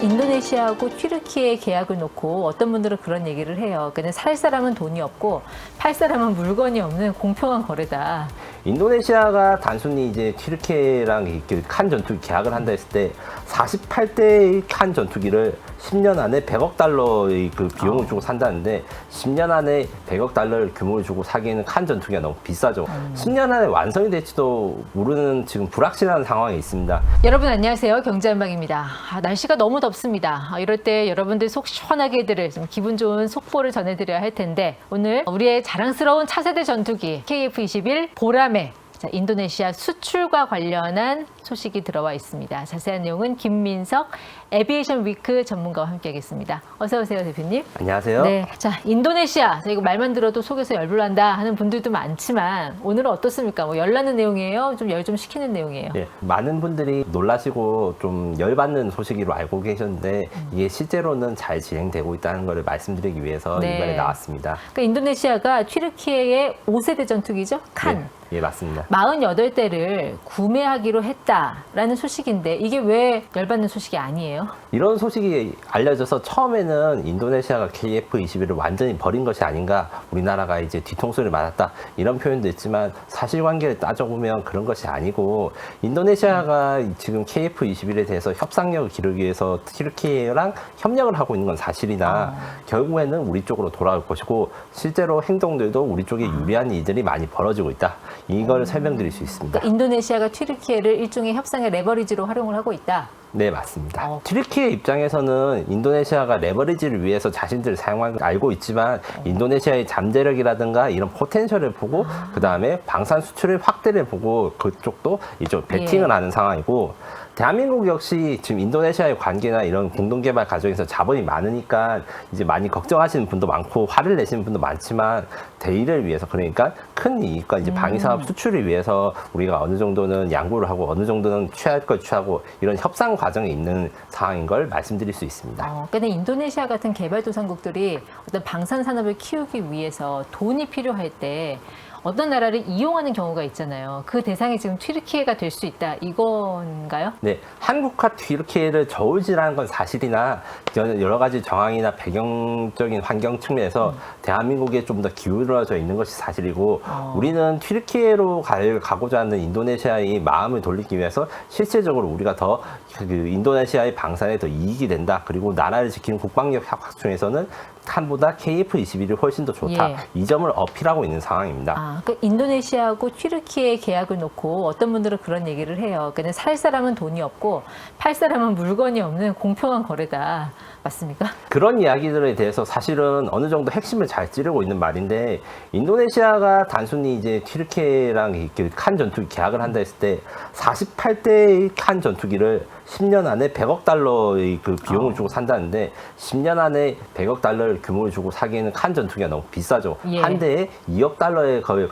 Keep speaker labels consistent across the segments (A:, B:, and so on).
A: 인도네시아하고 튀르키예 계약을 놓고 어떤 분들은 그런 얘기를 해요. 그냥 살 사람은 돈이 없고 팔 사람은 물건이 없는 공평한 거래다.
B: 인도네시아가 단순히 이제 튀르키예랑 이렇게 칸 전투기 계약을 한다 했을 때 48대의 칸 전투기를 10년 안에 100억 달러의 그 비용을 주고 산다는데 10년 안에 100억 달러를 규모를 주고 사기에는 칸 전투기가 너무 비싸죠. 10년 안에 완성이 될지도 모르는 지금 불확실한 상황에 있습니다.
A: 여러분 안녕하세요. 경제한방입니다. 날씨가 너무 덥습니다. 이럴 때 여러분들 속 시원하게 해드릴 좀 기분 좋은 속보를 전해드려야 할 텐데 오늘 우리의 자랑스러운 차세대 전투기 KF-21 보라매 인도네시아 수출과 관련한 소식이 들어와 있습니다. 자세한 내용은 김민석 에비에이션 위크 전문가와 함께하겠습니다. 어서 오세요, 대표님.
B: 안녕하세요.
A: 네, 자 인도네시아 이거 말만 들어도 속에서 열불난다 하는 분들도 많지만 오늘은 어떻습니까? 뭐 열나는 내용이에요? 좀 열 좀 식히는 내용이에요?
B: 네, 많은 분들이 놀라시고 좀 열받는 소식으로 알고 계셨는데 이게 실제로는 잘 진행되고 있다는 것을 말씀드리기 위해서
A: 네.
B: 이번에 나왔습니다.
A: 그러니까 인도네시아가 튀르키예의 5세대 전투기죠? 칸.
B: 네, 예, 맞습니다.
A: 48대를 구매하기로 했다라는 소식인데 이게 왜 열받는 소식이 아니에요?
B: 이런 소식이 알려져서 처음에는 인도네시아가 KF-21을 완전히 버린 것이 아닌가, 우리나라가 이제 뒤통수를 맞았다 이런 표현도 있지만 사실관계를 따져보면 그런 것이 아니고 인도네시아가 지금 KF-21에 대해서 협상력을 기르기 위해서 튀르키예랑 협력을 하고 있는 건 사실이나 결국에는 우리 쪽으로 돌아올 것이고 실제로 행동들도 우리 쪽에 유리한 일들이 많이 벌어지고 있다. 이걸 설명드릴 수 있습니다.
A: 그러니까 인도네시아가 튀르키예를 일종의 협상의 레버리지로 활용을 하고 있다.
B: 네, 맞습니다. 튀르키예 입장에서는 인도네시아가 레버리지를 위해서 자신들을 사용한 걸 알고 있지만 인도네시아의 잠재력이라든가 이런 포텐셜을 보고 그 다음에 방산 수출의 확대를 보고 그쪽도 이쪽 베팅을 하는 상황이고 대한민국 역시 지금 인도네시아의 관계나 이런 공동개발 과정에서 자본이 많으니까 이제 많이 걱정하시는 분도 많고 화를 내시는 분도 많지만 대의를 위해서 그러니까 큰 이익과 이제 방위사업 수출을 위해서 우리가 어느 정도는 양보를 하고 어느 정도는 취할 걸 취하고 이런 협상 과정에 있는 상황인 걸 말씀드릴 수 있습니다.
A: 근데 인도네시아 같은 개발도상국들이 어떤 방산 산업을 키우기 위해서 돈이 필요할 때 어떤 나라를 이용하는 경우가 있잖아요. 그 대상이 지금 튀르키예가 될 수 있다. 이건가요?
B: 네, 한국과 튀르키예를 저울질하는 건 사실이나 여러 가지 정황이나 배경적인 환경 측면에서 대한민국에 좀 더 기울어져 있는 것이 사실이고 우리는 튀르키예로 가고자 하는 인도네시아의 마음을 돌리기 위해서 실질적으로 우리가 더 그 인도네시아의 방산에 더 이익이 된다. 그리고 나라를 지키는 국방력 확충에서는 칸보다 KF-21이 훨씬 더 좋다.
A: 예.
B: 이 점을 어필하고 있는 상황입니다.
A: 그러니까 인도네시아하고 튀르키예 계약을 놓고 어떤 분들은 그런 얘기를 해요. 그냥 살 사람은 돈이 없고 팔 사람은 물건이 없는 공평한 거래다. 맞습니까?
B: 그런 이야기들에 대해서 사실은 어느 정도 핵심을 잘 찌르고 있는 말인데 인도네시아가 단순히 이제 튀르키예랑 이렇게 칸 전투기 계약을 한다 했을 때 48대의 칸 전투기를 10년 안에 100억 달러의 그 비용을 주고 산다는데 10년 안에 100억 달러를 규모를 주고 사기에는 칸 전투기가 너무 비싸죠.
A: 예.
B: 한 대에 2억 달러에 거의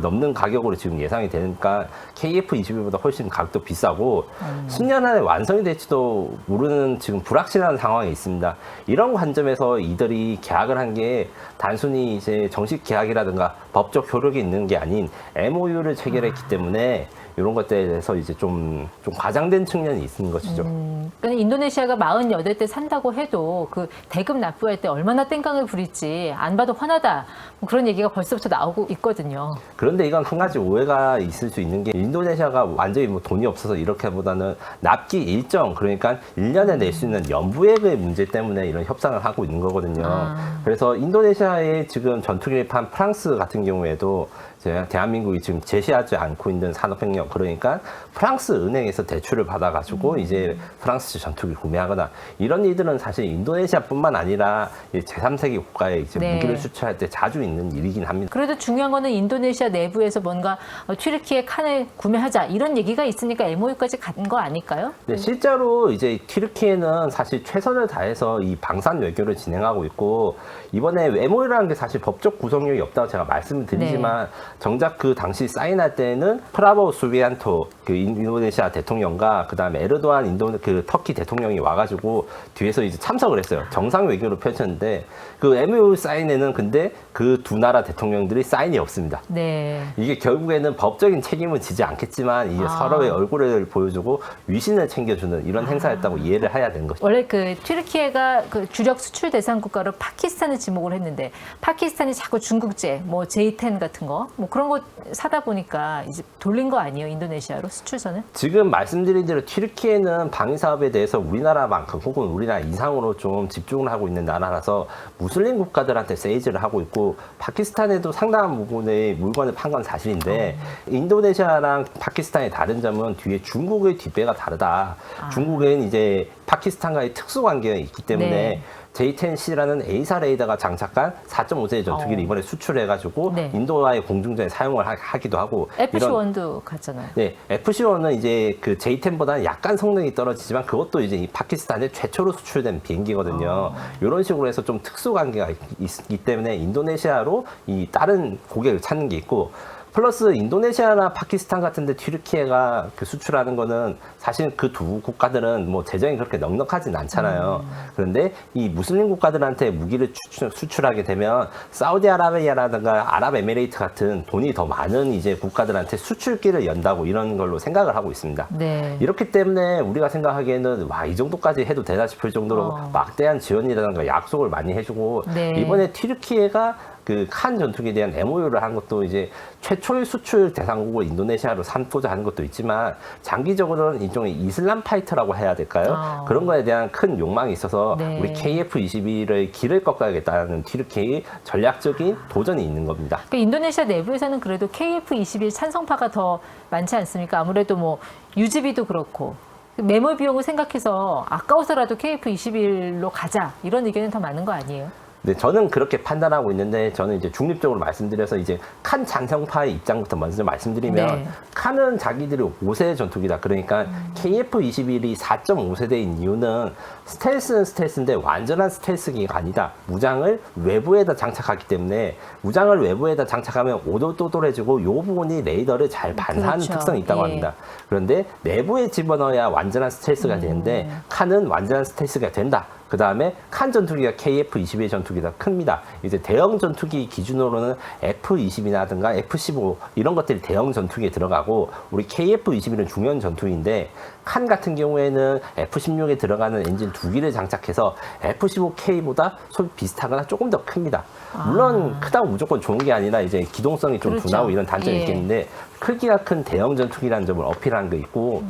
B: 넘는 가격으로 지금 예상이 되니까 KF-21보다 훨씬 가격도 비싸고 10년 안에 완성이 될지도 모르는 지금 불확실한 상황에 있습니다. 이런 관점에서 이들이 계약을 한 게 단순히 이제 정식 계약이라든가 법적 효력이 있는 게 아닌 MOU를 체결했기 때문에 이런 것들에 대해서 이제 좀 과장된 측면이 있는 것이죠.
A: 그러니까 인도네시아가 48대 산다고 해도 그 대금 납부할 때 얼마나 땡깡을 부릴지 안 봐도 화나다. 뭐 그런 얘기가 벌써부터 나오고 있거든요.
B: 그런데 이건 한 가지 오해가 있을 수 있는 게 인도네시아가 완전히 뭐 돈이 없어서 이렇게보다는 납기 일정, 그러니까 1년에 낼 수 있는 연부액의 문제 때문에 이런 협상을 하고 있는 거거든요. 그래서 인도네시아의 지금 전투기를 판 프랑스 같은 경우에도 대한민국이 지금 제시하지 않고 있는 산업혁명, 그러니까 프랑스 은행에서 대출을 받아가지고 이제 프랑스 전투기 구매하거나 이런 일들은 사실 인도네시아뿐만 아니라 제3세계 국가에 이제
A: 네.
B: 무기를 수출할 때 자주 있는 일이긴 합니다.
A: 그래도 중요한 거는 인도네시아 내부에서 뭔가 튀르키예 칸을 구매하자 이런 얘기가 있으니까 MOU까지 간 거 아닐까요?
B: 네, 실제로 이제 튀르키예는 사실 최선을 다해서 이 방산 외교를 진행하고 있고 이번에 MOU라는 게 사실 법적 구성력이 없다고 제가 말씀을 드리지만 정작 그 당시 사인할 때는 프라보 수비안토 그 인도네시아 대통령과 그다음에 에르도안 그 터키 대통령이 와가지고 뒤에서 이제 참석을 했어요. 정상 외교로 펼쳤는데 그 MOU 사인에는 근데 그 두 나라 대통령들이 사인이 없습니다.
A: 네.
B: 이게 결국에는 법적인 책임은 지지 않겠지만 이게 서로의 얼굴을 보여주고 위신을 챙겨주는 이런 행사였다고 이해를 해야 되는 것이죠.
A: 원래 그 튀르키예가 그 주력 수출 대상 국가로 파키스탄을 지목을 했는데 파키스탄이 자꾸 중국제, 뭐 J10 같은 거, 뭐 그런 거 사다 보니까 이제 돌린 거 아니에요, 인도네시아로 수출선을?
B: 지금 말씀드린 대로 튀르키예는 방위 사업에 대해서 우리나라만큼 혹은 우리나라 이상으로 좀 집중을 하고 있는 나라라서 무슬림 국가들한테 세이즈를 하고 있고 파키스탄에도 상당한 부분의 물건을 판 건 사실인데 인도네시아랑 파키스탄의 다른 점은 뒤에 중국의 뒷배가 다르다. 중국은 이제 파키스탄과의 특수 관계가 있기 때문에
A: 네.
B: J10C라는 A사 레이더가 장착한 4.5세대 전투기를 이번에 수출해가지고
A: 네.
B: 인도와의 공중전에 사용을 하기도 하고
A: FC1도 갔잖아요.
B: 네, FC1은 이제 그 J10보다는 약간 성능이 떨어지지만 그것도 이제 이 파키스탄에 최초로 수출된 비행기거든요. 이런 식으로 해서 좀 특수 관계가 있기 때문에 인도네시아로 이 다른 고객을 찾는 게 있고 플러스 인도네시아나 파키스탄 같은데 튀르키예가 그 수출하는 거는 사실 그 두 국가들은 뭐 재정이 그렇게 넉넉하진 않잖아요. 그런데 이 무슬림 국가들한테 무기를 수출하게 되면 사우디아라비아라든가 아랍에미레이트 같은 돈이 더 많은 이제 국가들한테 수출길을 연다고 이런 걸로 생각을 하고 있습니다.
A: 네.
B: 이렇기 때문에 우리가 생각하기에는 와, 이 정도까지 해도 되나 싶을 정도로 막대한 지원이라든가 약속을 많이 해주고
A: 네.
B: 이번에 튀르키예가 그 칸 전투기에 대한 MOU를 한 것도 이제 최초의 수출 대상국을 인도네시아로 삼고자 하는 것도 있지만 장기적으로는 일종의 이슬람 파이터라고 해야 될까요? 그런 거에 대한 큰 욕망이 있어서
A: 네.
B: 우리 KF-21의 길을 꺾어야겠다는 튀르키예의 전략적인 도전이 있는 겁니다.
A: 그러니까 인도네시아 내부에서는 그래도 KF-21 찬성파가 더 많지 않습니까? 아무래도 뭐 유지비도 그렇고 매몰 비용을 생각해서 아까워서라도 KF-21로 가자 이런 의견은 더 많은 거 아니에요?
B: 네, 저는 그렇게 판단하고 있는데 저는 이제 중립적으로 말씀드려서 이제 칸 찬성파의 입장부터 먼저 좀 말씀드리면
A: 네.
B: 칸은 자기들이 5세대 전투기다. 그러니까 KF-21이 4.5세대인 이유는 스텔스는 스텔스인데 완전한 스텔스기가 아니다. 무장을 외부에다 장착하기 때문에 무장을 외부에다 장착하면 오돌토돌해지고 이 부분이 레이더를 잘 반사하는
A: 그렇죠.
B: 특성이 있다고
A: 예.
B: 합니다. 그런데 내부에 집어넣어야 완전한 스텔스가 되는데 칸은 완전한 스텔스가 된다. 그 다음에 칸 전투기가 KF-21 전투기가 큽니다. 이제 대형 전투기 기준으로는 F-20이라든가 F-15 이런 것들이 대형 전투기에 들어가고 우리 KF-21은 중형 전투기인데 칸 같은 경우에는 F-16에 들어가는 엔진 2기를 장착해서 F-15K보다 소비 비슷하거나 조금 더 큽니다. 물론 크다고 무조건 좋은 게 아니라 이제 기동성이 좀
A: 그렇죠.
B: 둔하고 이런 단점이
A: 예.
B: 있겠는데 크기가 큰 대형 전투기라는 점을 어필한 게 있고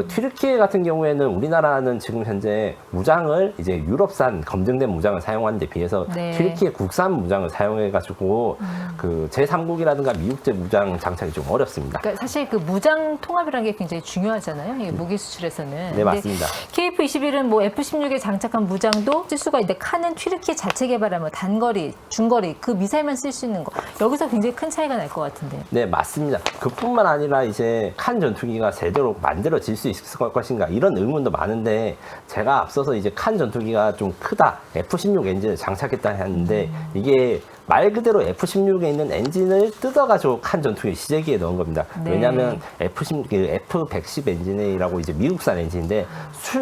B: 튀르키예 같은 경우에는 우리나라는 지금 현재 무장을 이제 유럽산 검증된 무장을 사용하는 데 비해서
A: 네.
B: 튀르키예 국산 무장을 사용해가지고 그 제3국이라든가 미국제 무장 장착이 좀 어렵습니다.
A: 그러니까 사실 그 무장 통합이라는 게 굉장히 중요하잖아요. 이 무기 수출에서는.
B: 네,
A: 근데
B: 맞습니다.
A: KF-21은 뭐 F-16에 장착한 무장도 쓸 수가 있는데 칸은 튀르키예 자체 개발한 뭐 단거리, 중거리 그 미사일만 쓸 수 있는 거. 여기서 굉장히 큰 차이가 날 것 같은데.
B: 네, 맞습니다. 그뿐만 아니라 이제 칸 전투기가 제대로 만들어질 수 있을 것인가 이런 의문도 많은데 제가 앞서서 이제 칸 전투기가 좀 크다. F-16 엔진을 장착했다 했는데 이게 말 그대로 F-16에 있는 엔진을 뜯어가지고 칸 전투기 시제기에 넣은 겁니다.
A: 네.
B: 왜냐하면 F-110 엔진이라고 이제 미국산 엔진인데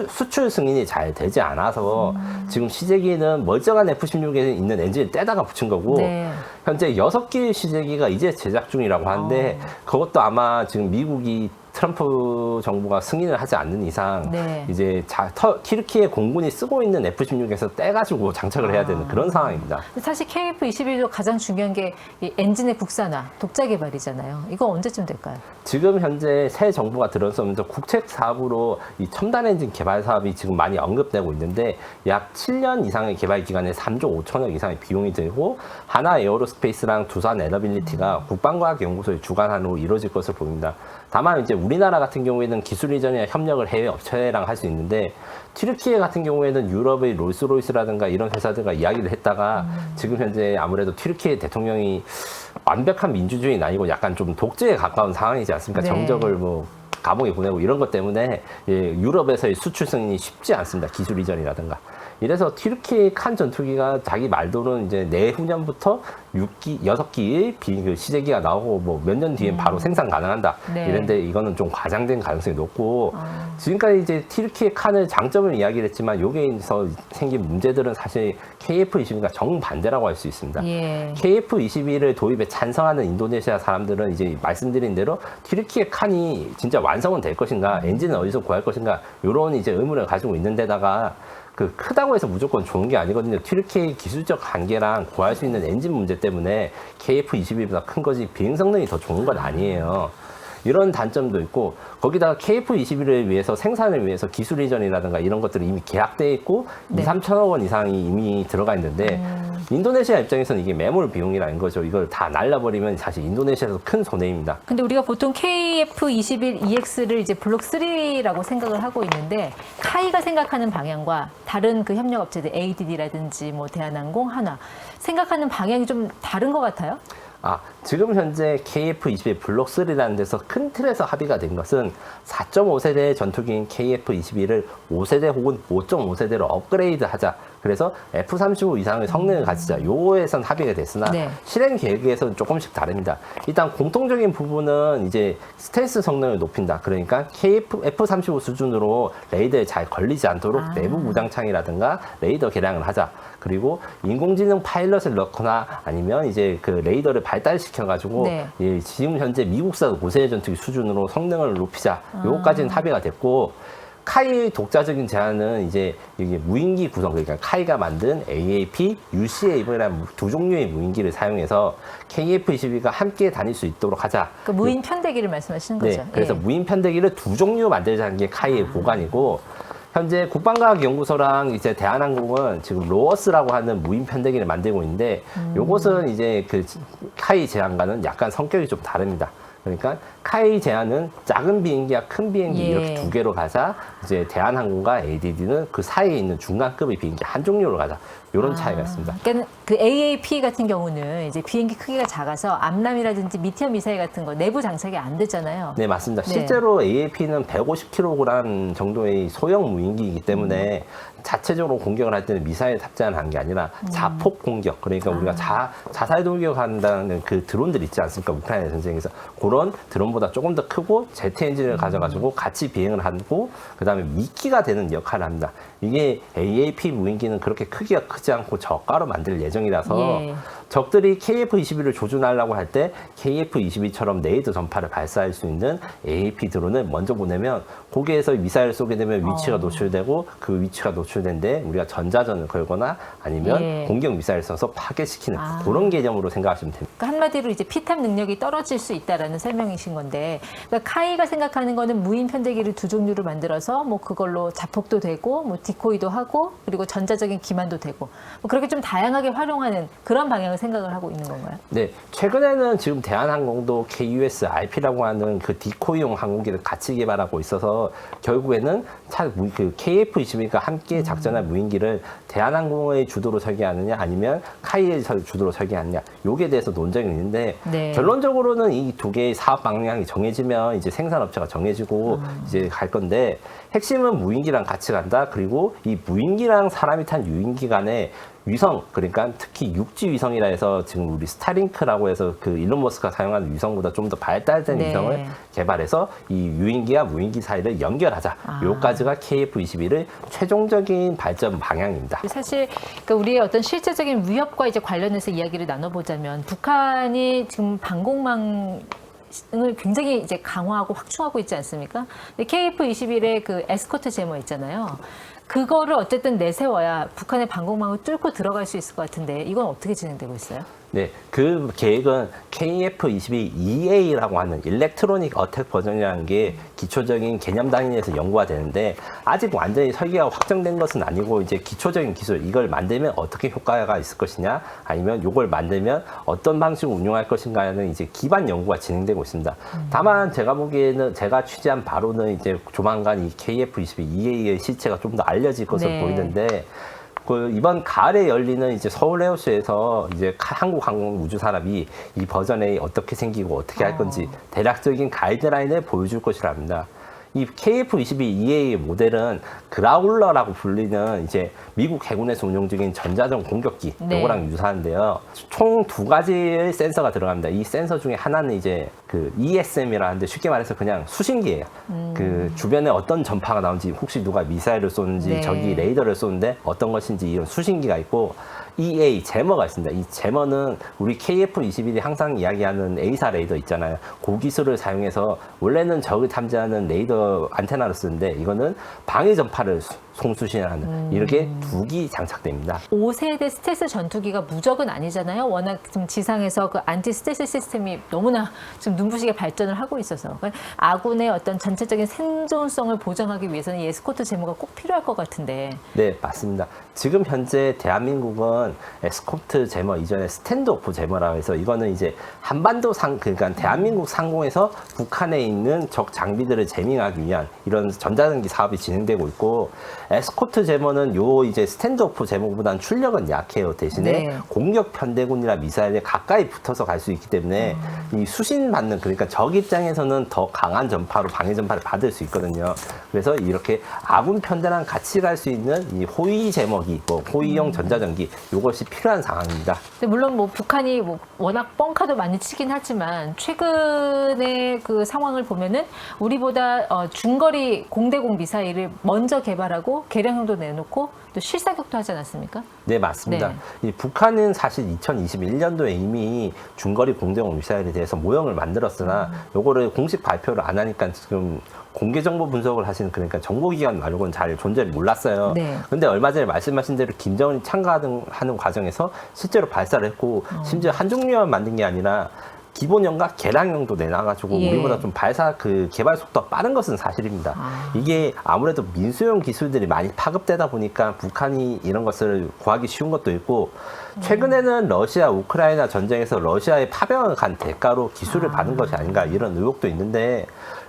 B: 수출 승인이 잘 되지 않아서 지금 시제기에는 멀쩡한 F-16에 있는 엔진을 떼다가 붙인 거고
A: 네.
B: 현재 6개의 시제기가 이제 제작 중이라고 하는데 그것도 아마 지금 미국이 트럼프 정부가 승인을 하지 않는 이상
A: 네.
B: 이제 튀르키예 공군이 쓰고 있는 F-16에서 떼가지고 장착을 해야 되는 그런 상황입니다.
A: 사실 KF-21도 가장 중요한 게 이 엔진의 국산화, 독자 개발이잖아요. 이거 언제쯤 될까요?
B: 지금 현재 새 정부가 들어서면서 국책 사업으로 이 첨단 엔진 개발 사업이 지금 많이 언급되고 있는데 약 7년 이상의 개발 기간에 3조 5천억 이상의 비용이 들고 하나 에어로스페이스랑 두산 에너빌리티가 국방과학연구소의 주관하로 이루어질 것으로 보입니다. 다만 이제 우리나라 같은 경우에는 기술 이전이나 협력을 해외 업체랑 할 수 있는데 튀르키예 같은 경우에는 유럽의 롤스로이스라든가 이런 회사들과 이야기를 했다가 지금 현재 아무래도 튀르키예 대통령이 완벽한 민주주의는 아니고 약간 좀 독재에 가까운 상황이지 않습니까?
A: 네.
B: 정적을 뭐 감옥에 보내고 이런 것 때문에 예, 유럽에서의 수출 승인이 쉽지 않습니다. 기술 이전이라든가. 이래서 튀르키예 칸 전투기가 자기 말로는 이제 내후년부터 6기 그 시제기가 나오고 뭐 몇 년 뒤엔 바로 생산 가능한다.
A: 네.
B: 이런데 이거는 좀 과장된 가능성이 높고 지금까지 이제 튀르키예 칸의 장점을 이야기를 했지만 여기에서 생긴 문제들은 사실 KF-21과 정반대라고 할 수 있습니다.
A: 예.
B: KF-21을 도입에 찬성하는 인도네시아 사람들은 이제 말씀드린 대로 튀르키예 칸이 진짜 완성은 될 것인가, 엔진은 어디서 구할 것인가 이런 이제 의문을 가지고 있는 데다가 그 크다고 해서 무조건 좋은 게 아니거든요. 튀르키예의 기술적 한계랑 구할 수 있는 엔진 문제 때문에 KF-21보다 큰 거지 비행 성능이 더 좋은 건 아니에요. 이런 단점도 있고 거기다가 KF-21을 위해서 생산을 위해서 기술 이전이라든가 이런 것들이 이미 계약돼 있고
A: 네.
B: 2, 3천억 원 이상이 이미 들어가 있는데 인도네시아 입장에서는 이게 매몰 비용이라는 거죠. 이걸 다 날려버리면 사실 인도네시아에서 큰 손해입니다.
A: 근데 우리가 보통 KF-21EX를 이제 블록 3라고 생각을 하고 있는데 카이가 생각하는 방향과 다른 그 협력 업체들 ADD라든지 뭐 대한항공, 하나 생각하는 방향이 좀 다른 것 같아요.
B: 지금 현재 KF-21 블록 3라는 데서 큰 틀에서 합의가 된 것은 4.5세대 전투기인 KF-21을 5세대 혹은 5.5세대로 업그레이드 하자. 그래서 F-35 이상의 성능을 가지자. 요거에선 합의가 됐으나
A: 네.
B: 실행 계획에서는 조금씩 다릅니다. 일단 공통적인 부분은 이제 스텔스 성능을 높인다. 그러니까 F-35 수준으로 레이더에 잘 걸리지 않도록 내부 무장창이라든가 레이더 개량을 하자. 그리고 인공지능 파일럿을 넣거나 아니면 이제 그 레이더를 발달시켜가지고
A: 네.
B: 예, 지금 현재 미국산 5세대 전투기 수준으로 성능을 높이자. 요거까지는 합의가 됐고 카이의 독자적인 제안은 이제 이게 무인기 구성, 그러니까 카이가 만든 AAP, UCAV라는 두 종류의 무인기를 사용해서 KF-22가 함께 다닐 수 있도록 하자.
A: 그 무인 편대기를 말씀하시는 거죠.
B: 네, 그래서
A: 예.
B: 무인 편대기를 두 종류 만들자는 게 카이의 보관이고 현재 국방과학연구소랑 이제 대한항공은 지금 로어스라고 하는 무인 편대기를 만들고 있는데 요것은 이제 그 카이 제안과는 약간 성격이 좀 다릅니다. 그러니까 카이 제안은 작은 비행기와 큰 비행기
A: 예.
B: 이렇게 두 개로 가자. 이제 대한항공과 ADD는 그 사이에 있는 중간급의 비행기 한 종류로 가자. 이런 차이가 있습니다.
A: 그러니까 그 AAP 같은 경우는 이제 비행기 크기가 작아서 암람이라든지 미티어 미사일 같은 거 내부 장착이 안 되잖아요.
B: 네, 맞습니다.
A: 네.
B: 실제로 AAP는 150kg 정도의 소형 무인기이기 때문에 자체적으로 공격을 할 때는 미사일 탑재하는 게 아니라 자폭 공격, 그러니까 우리가 자살 돌격한다는 그 드론들 있지 않습니까? 우크라이나 전쟁에서 그런 드론보다 조금 더 크고 제트 엔진을 가져가지고 같이 비행을 하고 그다음에 미끼가 되는 역할을 합니다. 이게 AAP 무인기는 그렇게 크기가 크지 않고 저가로 만들 예정이라서
A: 예.
B: 적들이 KF-21을 조준하려고 할 때 KF-22처럼 레이더 전파를 발사할 수 있는 AAP 드론을 먼저 보내면 거기에서 미사일을 쏘게 되면 위치가 노출되고 그 위치가 노출된데 우리가 전자전을 걸거나 아니면
A: 예.
B: 공격 미사일을 써서 파괴시키는 그런 개념으로 생각하시면 됩니다.
A: 그러니까 한마디로 이제 피탑 능력이 떨어질 수 있다라는 설명이신 건데, 그러니까 카이가 생각하는 거는 무인 편대기를 두 종류를 만들어서 뭐 그걸로 자폭도 되고 뭐 디코이도 하고 그리고 전자적인 기만도 되고 뭐 그렇게 좀 다양하게 활용하는 그런 방향을 생각을 하고 있는 건가요?
B: 네, 최근에는 지금 대한항공도 KUS-RP라고 하는 그 디코이용 항공기를 같이 개발하고 있어서 결국에는 그 KF-21과 함께 작전할 무인기를 대한항공의 주도로 설계하느냐 아니면 카이의 주도로 설계하느냐 요게 대해서 논쟁이 있는데
A: 네.
B: 결론적으로는 이 두 개의 사업 방향이 정해지면 이제 생산업체가 정해지고 이제 갈 건데 핵심은 무인기랑 같이 간다. 그리고 이 무인기랑 사람이 탄 유인기 간에 위성, 그러니까 특히 육지 위성이라 해서 지금 우리 스타링크라고 해서 그 일론 머스크가 사용하는 위성보다 좀 더 발달된
A: 네.
B: 위성을 개발해서 이 유인기와 무인기 사이를 연결하자. 요까지가 KF-21의 최종적인 발전 방향입니다.
A: 사실 그러니까 우리의 어떤 실제적인 위협과 이제 관련해서 이야기를 나눠보자면 북한이 지금 방공망 을 굉장히 이제 강화하고 확충하고 있지 않습니까? 근데 KF-21의 그 에스코트 제모 있잖아요. 그거를 어쨌든 내세워야 북한의 방공망을 뚫고 들어갈 수 있을 것 같은데 이건 어떻게 진행되고 있어요?
B: 네, 그 계획은 KF-22EA라고 하는 일렉트로닉 어택 버전이라는 게 기초적인 개념 단위에서 연구가 되는데 아직 완전히 설계가 확정된 것은 아니고 이제 기초적인 기술 이걸 만들면 어떻게 효과가 있을 것이냐 아니면 이걸 만들면 어떤 방식으로 운용할 것인가는 이제 기반 연구가 진행되고 있습니다. 다만 제가 보기에는 제가 취재한 바로는 이제 조만간 이 KF-22EA의 실체가 좀 더 알려질 것으로
A: 네.
B: 보이는데 그 이번 가을에 열리는 이제 서울 에어쇼에서 이제 한국항공우주산업이 이 버전이 어떻게 생기고 어떻게 할 건지 대략적인 가이드라인을 보여줄 것이라 합니다. 이 KF-22EA 모델은 그라울러라고 불리는 이제 미국 해군에서 운용 중인 전자전 공격기
A: 네.
B: 요거랑 유사한데요. 총 두 가지의 센서가 들어갑니다. 이 센서 중에 하나는 이제 그 ESM이라 하는데 쉽게 말해서 그냥 수신기예요. 그 주변에 어떤 전파가 나오는지 혹시 누가 미사일을 쏘는지
A: 네.
B: 적이 레이더를 쏘는데 어떤 것인지 이런 수신기가 있고 EA 제머가 있습니다. 이 제머는 우리 KF-21이 항상 이야기하는 A사 레이더 있잖아요. 그 기술을 사용해서 원래는 적을 탐지하는 레이더 안테나를 쓰는데 이거는 방해 전파를 송수신하는 이렇게 두 기 장착됩니다.
A: 5세대 스텔스 전투기가 무적은 아니잖아요. 워낙 지금 지상에서 그 안티 스텔스 시스템이 너무나 지금 눈부시게 발전을 하고 있어서 그러니까 아군의 어떤 전체적인 생존성을 보장하기 위해서는 이 에스코트 제모가 꼭 필요할 것 같은데.
B: 네, 맞습니다. 지금 현재 대한민국은 에스코트 제머 이전에 스탠드오프 제머라고 해서 이거는 이제 한반도 그러니까 대한민국 상공에서 북한에 있는 적 장비들을 제밍하기 위한 이런 전자전기 사업이 진행되고 있고 에스코트 제머는 요 이제 스탠드오프 제머보다는 출력은 약해요. 대신에
A: 네.
B: 공격 편대군이나 미사일에 가까이 붙어서 갈 수 있기 때문에 이 수신 받는 그러니까 적 입장에서는 더 강한 전파로 방해 전파를 받을 수 있거든요. 그래서 이렇게 아군 편대랑 같이 갈 수 있는 이 호위 제머기, 뭐 호위용 전자전기 이것이 필요한 상황입니다.
A: 근데 물론 뭐 북한이 뭐 워낙 뻥카도 많이 치긴 하지만 최근의 그 상황을 보면은 우리보다 중거리 공대공 미사일을 먼저 개발하고 개량형도 내놓고 또 실사격도 하지 않았습니까?
B: 네, 맞습니다.
A: 네.
B: 이 북한은 사실 2021년도에 이미 중거리 공대공 미사일에 대해서 모형을 만들었으나 요거를 공식 발표를 안 하니까 지금 공개 정보 분석을 하시는 그러니까 정보기관 말고는 잘 존재를 몰랐어요.
A: 네.
B: 근데 얼마 전에 말씀하신 대로 김정은이 참가하는 과정에서 실제로 발사를 했고 심지어 한 종류만 만든 게 아니라 기본형과 개량형도 내놔가지고
A: 예.
B: 우리보다 좀 개발 속도가 빠른 것은 사실입니다. 이게 아무래도 민수용 기술들이 많이 파급되다 보니까 북한이 이런 것을 구하기 쉬운 것도 있고 최근에는 러시아 우크라이나 전쟁에서 러시아의 파병을 간 대가로 기술을 받은 것이 아닌가 이런 의혹도 있는데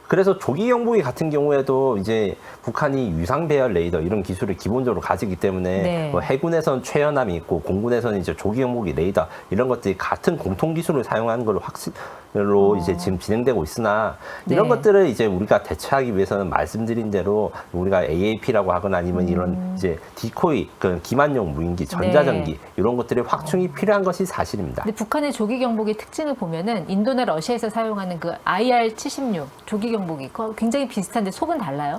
B: 그래서 조기 경보기 같은 경우에도 이제 북한이 유상 배열 레이더 이런 기술을 기본적으로 가지기 때문에
A: 네.
B: 뭐 해군에서는 최연함이 있고 공군에서는 이제 조기 경보기 레이더 이런 것들이 같은 공통 기술을 사용하는 걸로 확실로 이제 지금 진행되고 있으나 이런
A: 네.
B: 것들을 이제 우리가 대처하기 위해서는 말씀드린 대로 우리가 AAP라고 하거나 아니면 이런 이제 디코이 그 기만용 무인기 전자전기
A: 네.
B: 이런 것들의 확충이 필요한 것이 사실입니다.
A: 근데 북한의 조기 경보기 특징을 보면은 인도나 러시아에서 사용하는 그 IR-76 조기 경보기 그거 굉장히 비슷한데 속은 달라요?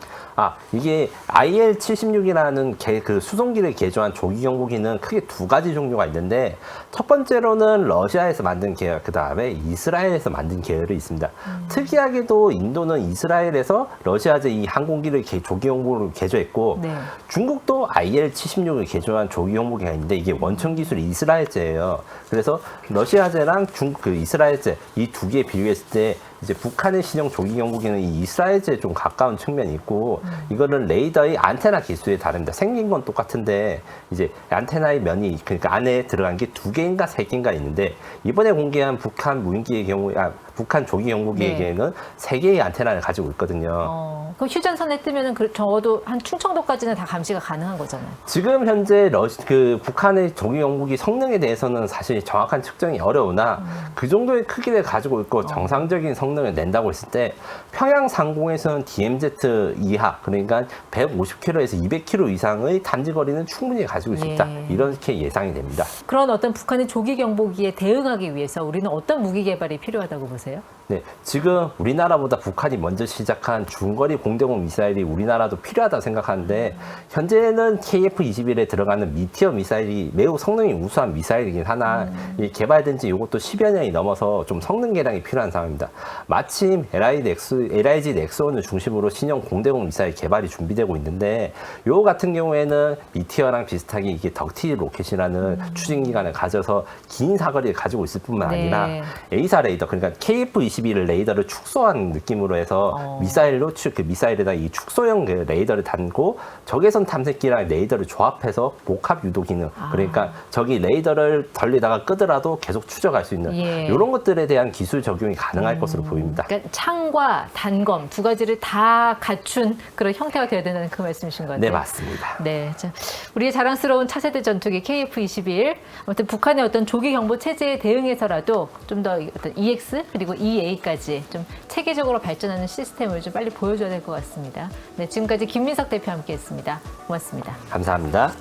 B: 이게 IL-76이라는 그 수송기를 개조한 조기 경보기는 크게 두 가지 종류가 있는데 첫 번째로는 러시아에서 만든 계열, 그 다음에 이스라엘에서 만든 계열이 있습니다. 특이하게도 인도는 이스라엘에서 러시아제 이 항공기를 조기 경보기로 개조했고
A: 네.
B: 중국도 IL-76을 개조한 조기 경보기가 있는데 이게 원천 기술이 이스라엘제예요. 그래서 러시아제랑 이스라엘제 이 두 개 비교했을 때 이제 북한의 신형 조기 경보기는 이 이스라엘제에 좀 가까운 측면이 있고 이거는 레이더의 안테나 기술이 다릅니다. 생긴 건 똑같은데 이제 안테나의 면이 그러니까 안에 들어간 게 두 개인가 세 개인가 있는데 이번에 공개한 북한 무인기의 경우 북한 조기 경보기의
A: 네.
B: 경우는 세 개의 안테나를 가지고 있거든요.
A: 그럼 휴전선에 뜨면은 적어도 한 충청도까지는 다 감시가 가능한 거잖아요.
B: 지금 현재 북한의 조기 경보기 성능에 대해서는 사실 정확한 측정이 어려우나 그 정도의 크기를 가지고 있고 정상적인 성능을 낸다고 했을 때 평양 상공에서는 DMZ 이하 그러니까 150km에서 200km 이상의 탐지 거리는 충분히 가지고 있을 수 있다.
A: 예.
B: 이렇게 예상이 됩니다.
A: 그런 어떤 북한의 조기 경보기에 대응하기 위해서 우리는 어떤 무기 개발이 필요하다고 보세요?
B: 네, 지금 우리나라보다 북한이 먼저 시작한 중거리 공대공 미사일이 우리나라도 필요하다고 생각하는데 현재는 KF-21에 들어가는 미티어 미사일이 매우 성능이 우수한 미사일이긴 하나 이 개발된 지 이것도 10여 년이 넘어서 좀 성능 개량이 필요한 상황입니다. 마침 LIG 넥스원을 중심으로 신형 공대공 미사일 개발이 준비되고 있는데 요 같은 경우에는 미티어랑 비슷하게 이게 덕티 로켓이라는 추진 기간을 가져서 긴 사거리를 가지고 있을 뿐만
A: 네.
B: 아니라 A사 레이더 그러니까 KF-21 레이더를 축소한 느낌으로 해서 미사일로 그 미사일에다 이 축소형 그 레이더를 단고 적외선 탐색기랑 레이더를 조합해서 복합 유도 기능 그러니까 적이 레이더를 돌리다가 끄더라도 계속 추적할 수 있는
A: 예.
B: 이런 것들에 대한 기술 적용이 가능할 것으로 보입니다.
A: 그러니까 창과 단검 두 가지를 다 갖춘 그런 형태가 되어야 된다는 그 말씀이신 것 같아요.
B: 네, 맞습니다.
A: 네, 자, 우리의 자랑스러운 차세대 전투기 KF-21 아무튼 북한의 어떤 조기 경보 체제에 대응해서라도 좀 더 어떤 EX 그리고 그리고 EA까지 좀 체계적으로 발전하는 시스템을 좀 빨리 보여줘야 될 것 같습니다. 네, 지금까지 김민석 대표와 함께했습니다. 고맙습니다.
B: 감사합니다.